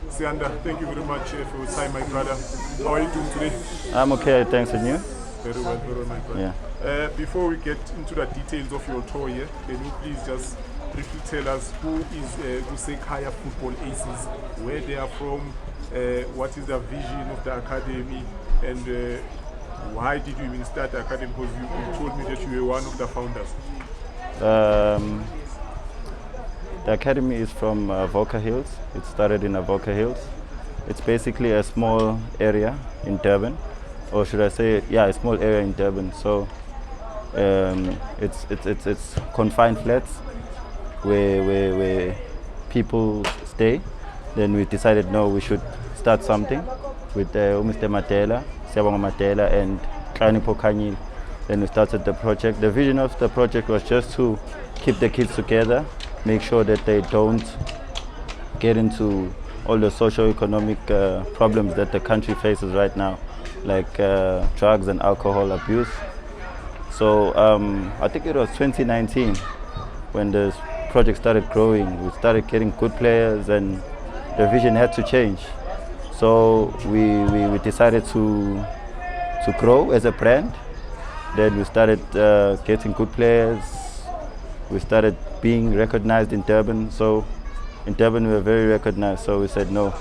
Siyanda, thank you very much for your time, my brother. How are you doing today? I'm okay, thanks, and you? Very well, my brother. Yeah. Before we get into the details of your tour here, can you please just briefly tell us who is Kusekhaya Football Aces, where they are from, what is the vision of the academy, and why did you even start the academy? Because you told me that you were one of the founders. The academy is from Avoca Hills. It started in Avoca Hills. It's basically a small area in Durban, or should I say, yeah, a small area in Durban. So it's confined flats where people stay. Then we decided, no, we should start something with Mr. Matela, Siyabonga Matela, and Klani Pokanyi. Then we started the project. The vision of the project was just to keep the kids together, make sure that they don't get into all the socio-economic problems that the country faces right now, like drugs and alcohol abuse. So I think it was 2019 when the project started growing. We started getting good players and the vision had to change. So we decided to grow as a brand. Then we started getting good players. We started being recognized in Durban. So in Durban we were very recognized. So we said, no,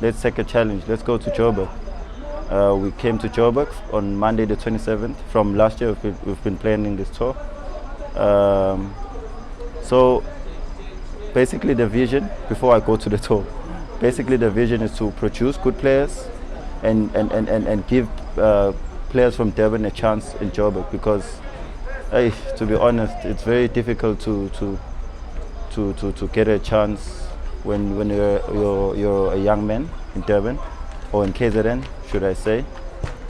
let's take a challenge. Let's go to Joburg. We came to Joburg on Monday the 27th. From last year we've been planning this tour. So basically the vision, before I go to the tour, basically the vision is to produce good players and give players from Durban a chance in Joburg, because hey, to be honest, it's very difficult to get a chance when you're a young man in Durban, or in KZN, should I say.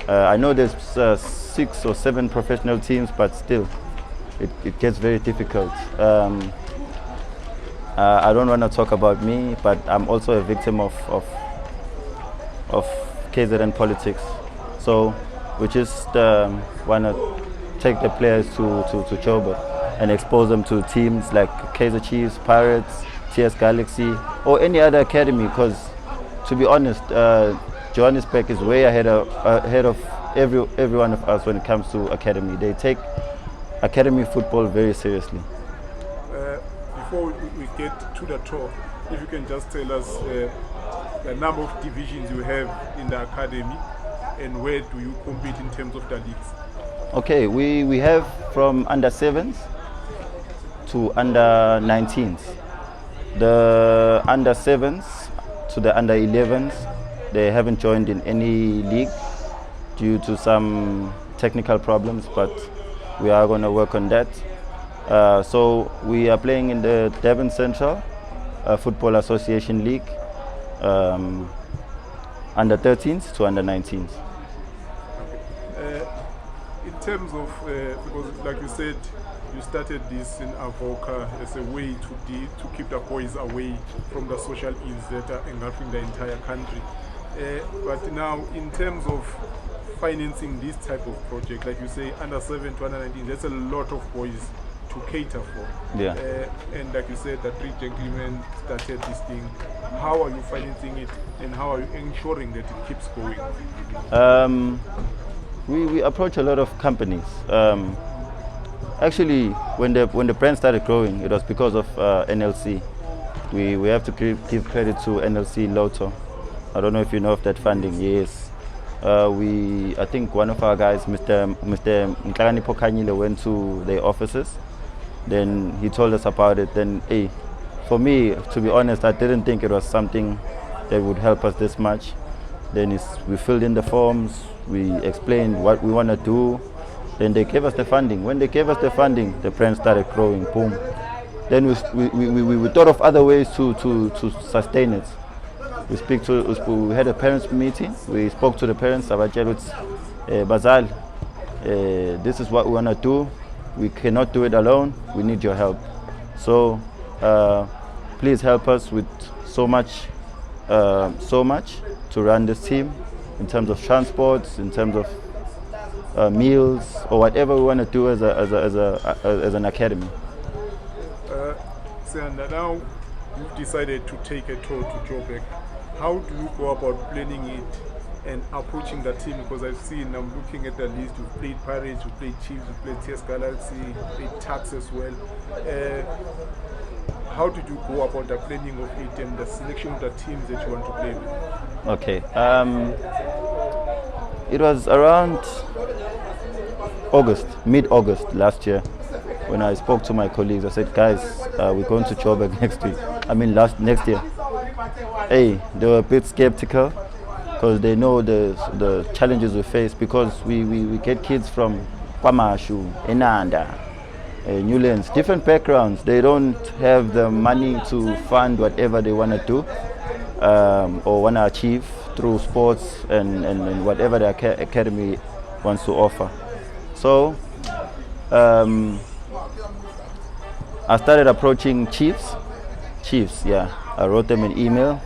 I know there's 6 or 7 professional teams, but still, it gets very difficult. I don't want to talk about me, but I'm also a victim of KZN politics. So we just want to take the players to Joburg and expose them to teams like Kaizer Chiefs, Pirates, TS Galaxy, or any other academy, because to be honest, Johannesburg is way ahead of every one of us when it comes to academy. They take academy football very seriously. Before we get to the tour, if you can just tell us the number of divisions you have in the academy and where do you compete in terms of the leagues? Okay, we have from under 7s to under 19s. The under 7s to the under 11s, they haven't joined in any league due to some technical problems, but we are going to work on that. So we are playing in the Durban Central Football Association League, under 13s to under 19s. In terms of, because like you said, you started this in Avoca as a way to keep the boys away from the social ills that are engulfing the entire country. But now, in terms of financing this type of project, like you say, under 7 to under 19, there's a lot of boys to cater for. Yeah. And like you said, the 3 gentlemen started this thing. How are you financing it, and how are you ensuring that it keeps going? We approach a lot of companies. Actually, when the brand started growing, it was because of NLC. We have to give credit to NLC Lotto. I don't know if you know of that funding. Yes. I think one of our guys, Mr. Klani Pokanyi, went to their offices. Then he told us about it. Then, hey, for me, to be honest, I didn't think it was something that would help us this much. Then we filled in the forms, we explained what we want to do. Then they gave us the funding. When they gave us the funding, the brand started growing, boom. Then we thought of other ways to sustain it. We had a parents meeting. We spoke to the parents. Bazal, this is what we want to do. We cannot do it alone. We need your help. So please help us with so much to run this team, in terms of transports, in terms of meals, or whatever we want to do as an academy. Siyanda, now you've decided to take a tour to Joburg. How do you go about planning it and approaching the team? Because I'm looking at the list, you've played Pirates, you've played Chiefs, you've played TS Galaxy, you've played Tax as well. How did you go about the planning of it and the selection of the teams that you want to play with? Okay. It was around August, mid-August last year, when I spoke to my colleagues. I said, guys, we're going to Joburg next week. Next year. Hey, they were a bit skeptical because they know the challenges we face, because we get kids from Kwamashu, Enanda, Newlands, different backgrounds. They don't have the money to fund whatever they want to do or want to achieve through sports and whatever the academy wants to offer. So I started approaching Chiefs, yeah. I wrote them an email.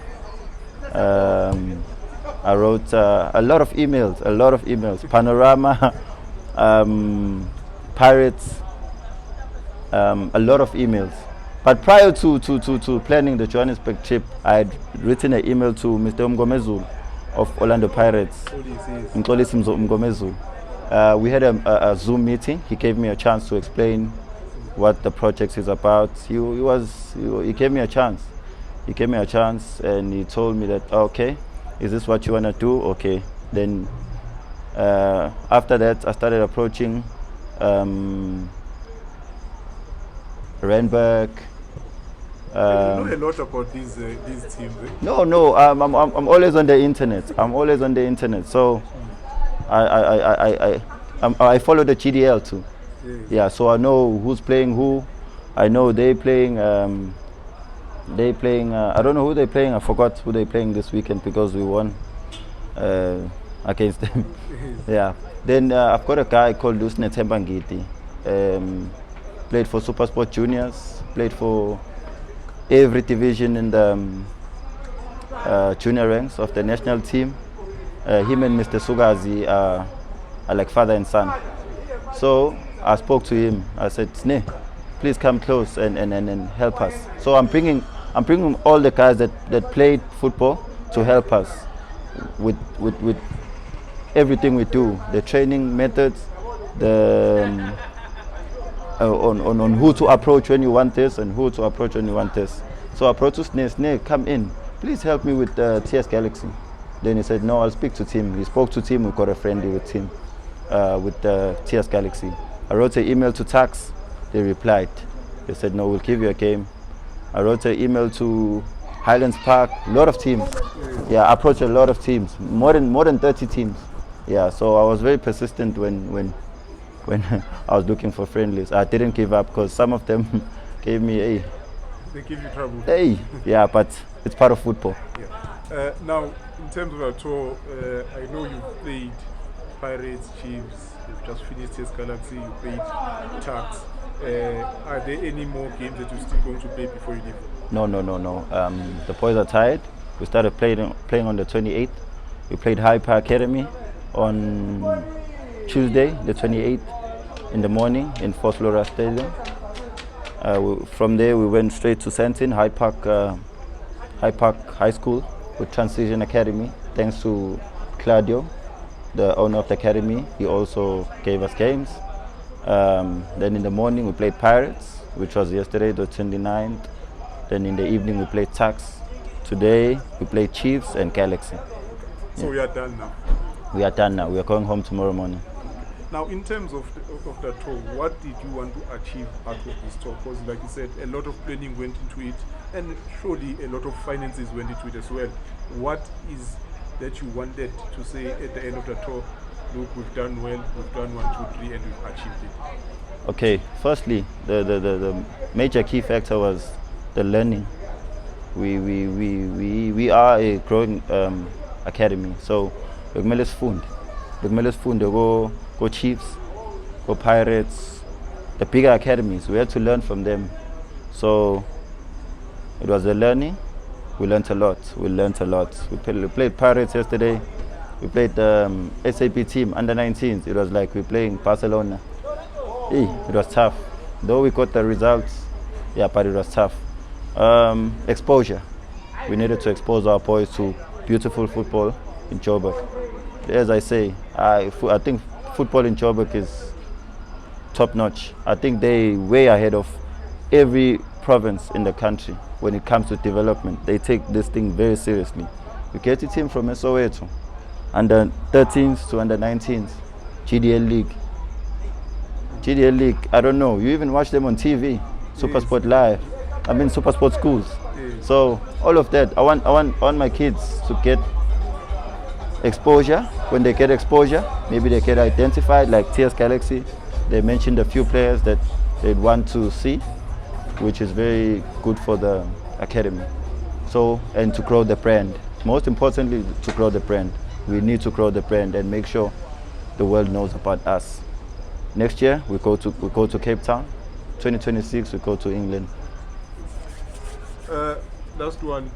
I wrote a lot of emails. Panorama, Pirates, a lot of emails. But prior to planning the Johannesburg trip, I had written an email to Mr. Mngomezulu of Orlando Pirates. We had a Zoom meeting. He gave me a chance to explain what the project is about. He gave me a chance. He gave me a chance and he told me that, okay, is this what you want to do? Okay. Then after that, I started approaching Randburg. You know a lot about these teams. Eh? No. I'm always on the internet. So I follow the GDL too. Yeah. So I know who's playing who. I know they playing. I don't know who they're playing. I forgot who they're playing this weekend because we won against them. Yeah. Then I've got a guy called Lusne Tembangiti. Played for Supersport Juniors. Played for every division in the junior ranks of the national team. Him and Mr. Sugazi are like father and son. So I spoke to him. I said, Sne, please come close and help us. So I'm bringing all the guys that played football to help us with everything we do, the training methods, the on who to approach when you want this and who to approach when you want this. So I approached Sne, come in, please help me with TS Galaxy. Then he said, no, I'll speak to Tim. He spoke to Tim, we got a friendly with Tim, with TS Galaxy. I wrote an email to Tax, they replied. They said, no, we'll give you a game. I wrote an email to Highlands Park, a lot of teams. Yeah, I approached a lot of teams, more than 30 teams. Yeah, so I was very persistent when I was looking for friendlies. I didn't give up because some of them gave me a. They give you trouble. Hey, yeah, but it's part of football. Yeah. Now, in terms of our tour, I know you've played Pirates, Chiefs, you've just finished TS Galaxy, you played Tax. Are there any more games that you're still going to play before you leave? No. The boys are tired. We started playing on the 28th. We played Hyper Academy on Tuesday, the 28th, in the morning in Fort Flora Stadium. From there, we went straight to Sentin, Hyde Park High School with Transition Academy. Thanks to Claudio, the owner of the academy. He also gave us games. Then in the morning, we played Pirates, which was yesterday, the 29th. Then in the evening, we played Tax. Today, we played Chiefs and Galaxy. So we are done now? We are done now. We are going home tomorrow morning. Now, in terms of the tour, what did you want to achieve out of this tour? Because, like you said, a lot of planning went into it, and surely a lot of finances went into it as well. What is that you wanted to say at the end of the tour? Look, we've done well, we've done 1, 2, 3, and we've achieved it. Okay, firstly, the major key factor was the learning. We are a growing academy, so bekumele sifunde go Chiefs, go Pirates, the bigger academies. We had to learn from them. So it was the learning. We learned a lot. We played Pirates yesterday. We played the SAP team under 19s. It was like we're playing Barcelona. It was tough. Though we got the results, yeah, but it was tough. Exposure. We needed to expose our boys to beautiful football in Joburg. As I say, I think football in Joburg is top notch. I think they way ahead of every province in the country when it comes to development. They take this thing very seriously. You get a team from Soweto, under 13s to under 19s, GDL League. GDL League, I don't know, you even watch them on TV, Supersport Live, Supersport Schools. So all of that, I want my kids to get exposure. When they get exposure, maybe they get identified, like TS Galaxy. They mentioned a few players that they'd want to see, which is very good for the academy. So, and to grow the brand. Most importantly, to grow the brand. We need to grow the brand and make sure the world knows about us. Next year, we go to Cape Town. 2026, we go to England. Last one,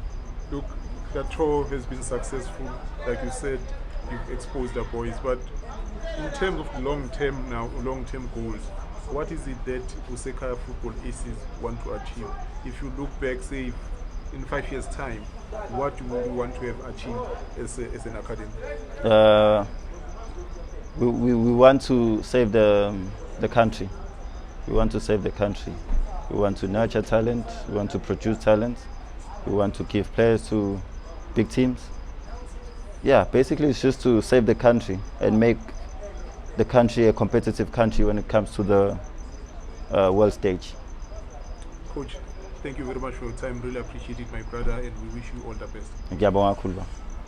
look, the tour has been successful. Like you said, you've exposed the boys, but in terms of long-term goals, what is it that Kusekhaya football aces want to achieve? If you look back, say, in 5 years' time, what do you want to have achieved as an academy? We want to save the country. We want to save the country. We want to nurture talent. We want to produce talent. We want to give players to big teams. Yeah, basically it's just to save the country and make the country a competitive country when it comes to the world stage. Coach, thank you very much for your time. Really appreciate it, my brother, and we wish you all the best. Ngiyabonga kakhulu.